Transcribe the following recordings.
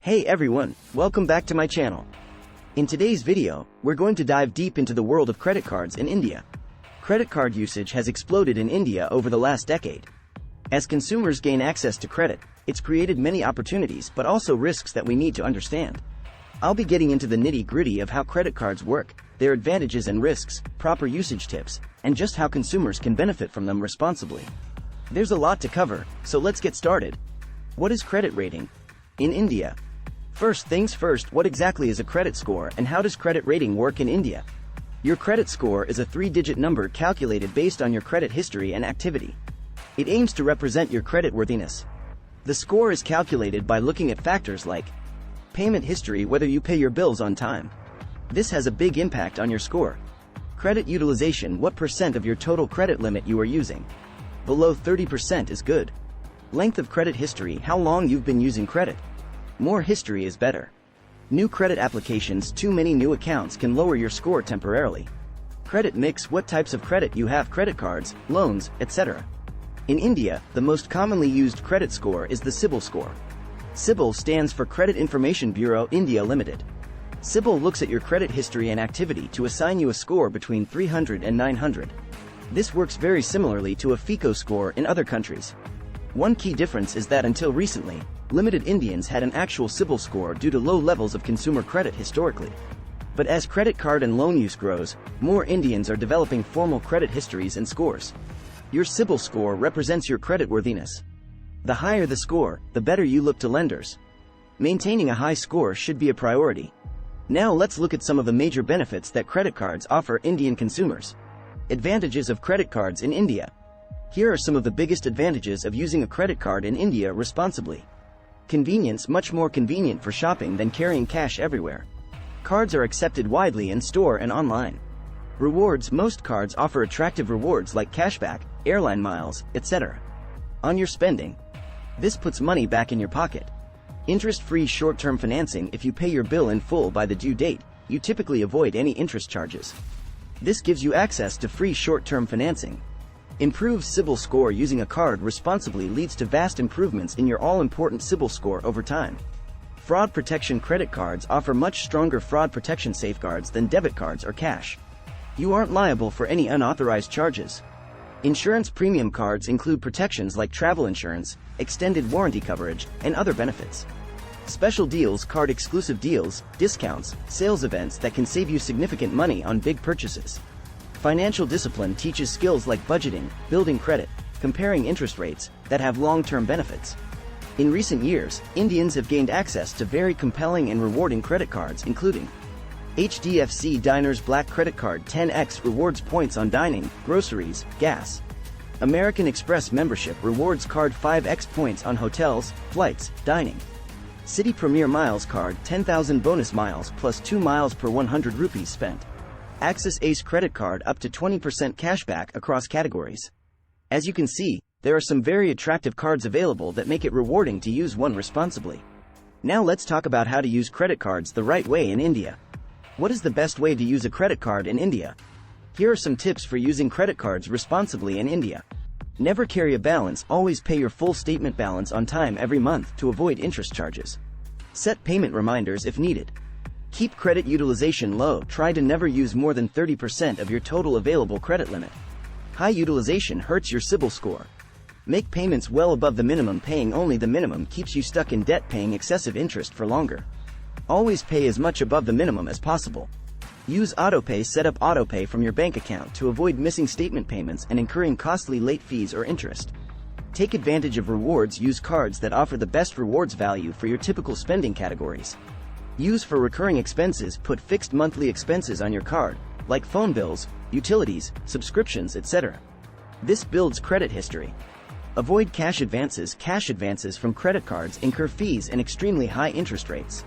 Hey everyone, welcome back to my channel. In today's video, we're going to dive deep into the world of credit cards in India. Credit card usage has exploded in India over the last decade. As consumers gain access to credit, it's created many opportunities but also risks that we need to understand. I'll be getting into the nitty-gritty of how credit cards work, their advantages and risks, proper usage tips, and just how consumers can benefit from them responsibly. There's a lot to cover, so let's get started. What is credit rating? In India. First things first, what exactly is a credit score and how does credit rating work in India? Your credit score is a 3-digit number calculated based on your credit history and activity. It aims to represent your creditworthiness. The score is calculated by looking at factors like payment history, whether you pay your bills on time. This has a big impact on your score. Credit utilization, what percent of your total credit limit you are using. Below 30% is good. Length of credit history, how long you've been using credit. More history is better. New credit applications, too many new accounts can lower your score temporarily. Credit mix, what types of credit you have, credit cards, loans, etc. In India, the most commonly used credit score is the CIBIL score. CIBIL stands for Credit Information Bureau India Limited. CIBIL looks at your credit history and activity to assign you a score between 300 and 900. This works very similarly to a FICO score in other countries. One key difference is that until recently, limited Indians had an actual CIBIL score due to low levels of consumer credit historically. But as credit card and loan use grows, more Indians are developing formal credit histories and scores. Your CIBIL score represents your creditworthiness. The higher the score, the better you look to lenders. Maintaining a high score should be a priority. Now let's look at some of the major benefits that credit cards offer Indian consumers. Advantages of credit cards in India. Here are some of the biggest advantages of using a credit card in India responsibly. Convenience, much more convenient for shopping than carrying cash everywhere. Cards are accepted widely in store and online. Rewards, most cards offer attractive rewards like cashback, airline miles, etc. On your spending. This puts money back in your pocket. Interest-free short-term financing, if you pay your bill in full by the due date, you typically avoid any interest charges. This gives you access to free short-term financing. Improved CIBIL score, using a card responsibly leads to vast improvements in your all-important CIBIL score over time. Fraud protection, credit cards offer much stronger fraud protection safeguards than debit cards or cash. You aren't liable for any unauthorized charges. Insurance, premium cards include protections like travel insurance, extended warranty coverage, and other benefits. Special deals, card exclusive deals, discounts, sales events that can save you significant money on big purchases. Financial discipline teaches skills like budgeting, building credit, comparing interest rates, that have long-term benefits. In recent years, Indians have gained access to very compelling and rewarding credit cards, including HDFC Diners Black Credit Card 10x rewards points on dining, groceries, gas. American Express Membership rewards card 5x points on hotels, flights, dining. City Premier Miles Card 10,000 bonus miles plus 2 miles per 100 rupees spent. Axis Ace Credit Card up to 20% cashback across categories. As you can see, there are some very attractive cards available that make it rewarding to use one responsibly. Now let's talk about how to use credit cards the right way in India. What is the best way to use a credit card in India? Here are some tips for using credit cards responsibly in India. Never carry a balance, always pay your full statement balance on time every month to avoid interest charges. Set payment reminders if needed. Keep credit utilization low, try to never use more than 30% of your total available credit limit. High utilization hurts your CIBIL score. Make payments well above the minimum, paying only the minimum keeps you stuck in debt, paying excessive interest for longer. Always pay as much above the minimum as possible. Use autopay, set up autopay from your bank account to avoid missing statement payments and incurring costly late fees or interest. Take advantage of rewards, use cards that offer the best rewards value for your typical spending categories. Use for recurring expenses, put fixed monthly expenses on your card, like phone bills, utilities, subscriptions, etc. This builds credit history. Avoid cash advances. Cash advances from credit cards incur fees and extremely high interest rates.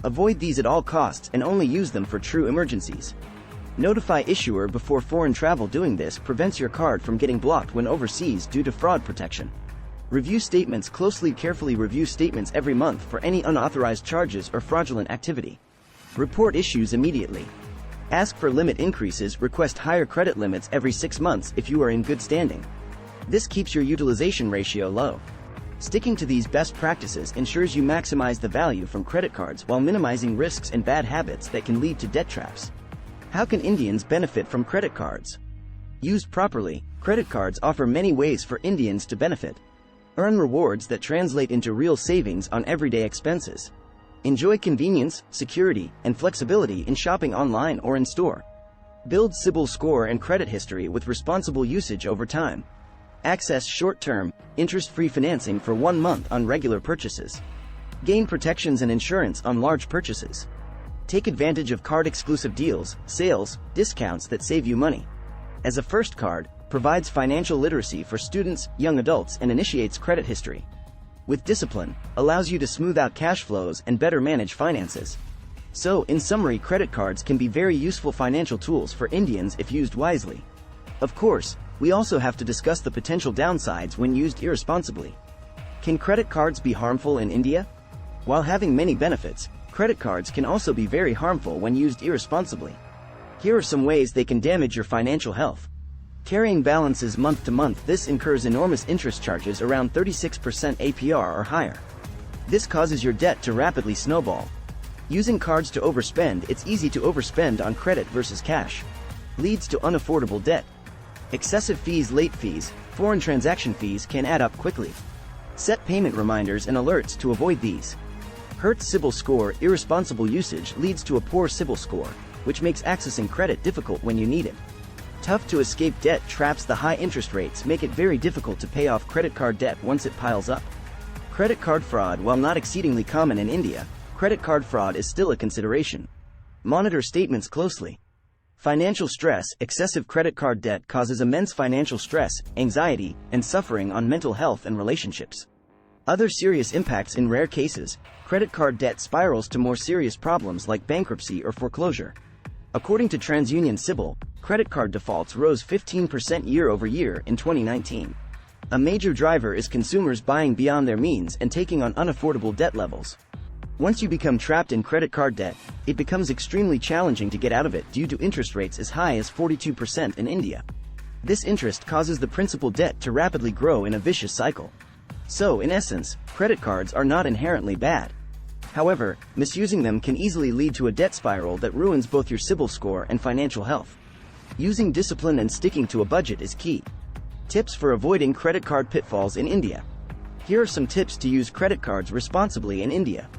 Avoid these at all costs and only use them for true emergencies. Notify issuer before foreign travel. Doing this prevents your card from getting blocked when overseas due to fraud protection. Review statements closely. Carefully review statements every month for any unauthorized charges or fraudulent activity. Report issues immediately. Ask for limit increases. Request higher credit limits every 6 months if you are in good standing. This keeps your utilization ratio low. Sticking to these best practices ensures you maximize the value from credit cards while minimizing risks and bad habits that can lead to debt traps. How can Indians benefit from credit cards? Used properly, credit cards offer many ways for Indians to benefit. Earn rewards that translate into real savings on everyday expenses. Enjoy convenience, security, and flexibility in shopping online or in store. Build CIBIL score and credit history with responsible usage over time. Access short-term, interest-free financing for 1 month on regular purchases. Gain protections and insurance on large purchases. Take advantage of card-exclusive deals, sales, discounts that save you money. As a first card, provides financial literacy for students, young adults, and initiates credit history. With discipline, allows you to smooth out cash flows and better manage finances. So, in summary, credit cards can be very useful financial tools for Indians if used wisely. Of course, we also have to discuss the potential downsides when used irresponsibly. Can credit cards be harmful in India? While having many benefits, credit cards can also be very harmful when used irresponsibly. Here are some ways they can damage your financial health. Carrying balances month to month. This incurs enormous interest charges around 36% APR or higher. This causes your debt to rapidly snowball. Using cards to overspend. It's easy to overspend on credit versus cash. Leads to unaffordable debt. Excessive fees. Late fees, foreign transaction fees can add up quickly. Set payment reminders and alerts to avoid these. Hurts CIBIL score. Irresponsible usage leads to a poor CIBIL score, which makes accessing credit difficult when you need it. Tough to escape debt traps. The high interest rates make it very difficult to pay off credit card debt once it piles up. Credit card fraud. While not exceedingly common in India, credit card fraud is still a consideration. Monitor statements closely. Financial stress. Excessive credit card debt causes immense financial stress, anxiety, and suffering on mental health and relationships. Other serious impacts. In rare cases, credit card debt spirals to more serious problems like bankruptcy or foreclosure. According to TransUnion CIBIL, credit card defaults rose 15% year-over-year in 2019. A major driver is consumers buying beyond their means and taking on unaffordable debt levels. Once you become trapped in credit card debt, it becomes extremely challenging to get out of it due to interest rates as high as 42% in India. This interest causes the principal debt to rapidly grow in a vicious cycle. So, in essence, credit cards are not inherently bad. However, misusing them can easily lead to a debt spiral that ruins both your CIBIL score and financial health. Using discipline and sticking to a budget is key. Tips for avoiding credit card pitfalls in India. Here are some tips to use credit cards responsibly in India.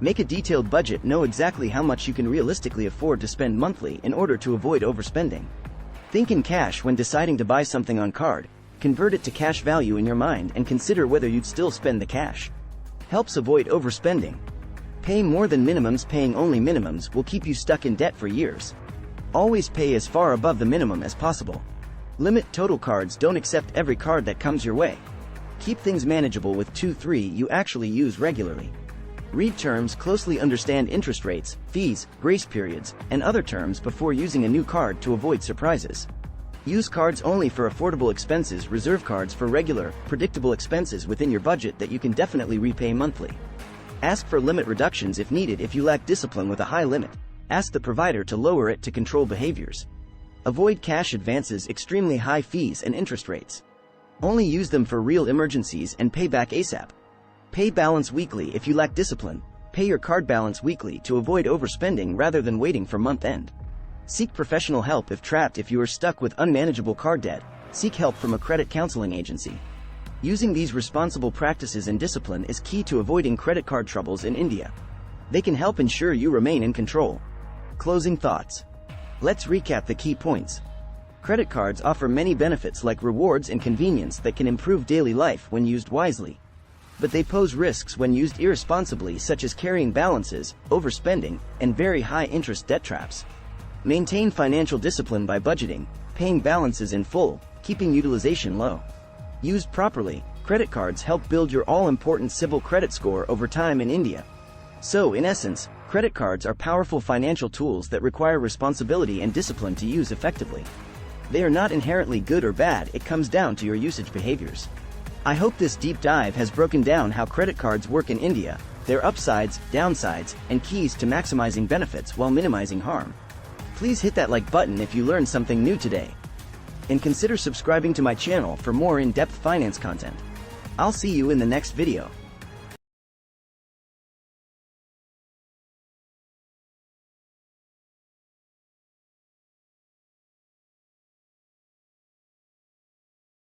Make a detailed budget. Know exactly how much you can realistically afford to spend monthly in order to avoid overspending. Think in cash when deciding to buy something on card. Convert it to cash value in your mind and consider whether you'd still spend the cash. Helps avoid overspending. Pay more than minimums. Paying only minimums will keep you stuck in debt for years. Always pay as far above the minimum as possible. Limit total cards. Don't accept every card that comes your way. Keep things manageable with 2-3 you actually use regularly. Read terms closely. Understand interest rates, fees, grace periods, and other terms before using a new card to avoid surprises. Use cards only for affordable expenses. Reserve cards for regular, predictable expenses within your budget that you can definitely repay monthly. Ask for limit reductions if needed. If you lack discipline with a high limit, ask the provider to lower it to control behaviors. Avoid cash advances. Extremely high fees and interest rates. Only use them for real emergencies and pay back ASAP. Pay balance weekly. If you lack discipline, pay your card balance weekly to avoid overspending rather than waiting for month end. Seek professional help if trapped. If you are stuck with unmanageable card debt, seek help from a credit counseling agency. Using these responsible practices and discipline is key to avoiding credit card troubles in India. They can help ensure you remain in control. Closing thoughts. Let's recap the key points. Credit cards offer many benefits like rewards and convenience that can improve daily life when used wisely. But they pose risks when used irresponsibly, such as carrying balances, overspending, and very high interest debt traps. Maintain financial discipline by budgeting, paying balances in full, keeping utilization low. Used properly, credit cards help build your all-important CIBIL credit score over time in India. So, in essence, credit cards are powerful financial tools that require responsibility and discipline to use effectively. They are not inherently good or bad. It comes down to your usage behaviors. I hope this deep dive has broken down how credit cards work in India, their upsides, downsides, and keys to maximizing benefits while minimizing harm. Please hit that like button if you learned something new today. And consider subscribing to my channel for more in-depth finance content. I'll see you in the next video.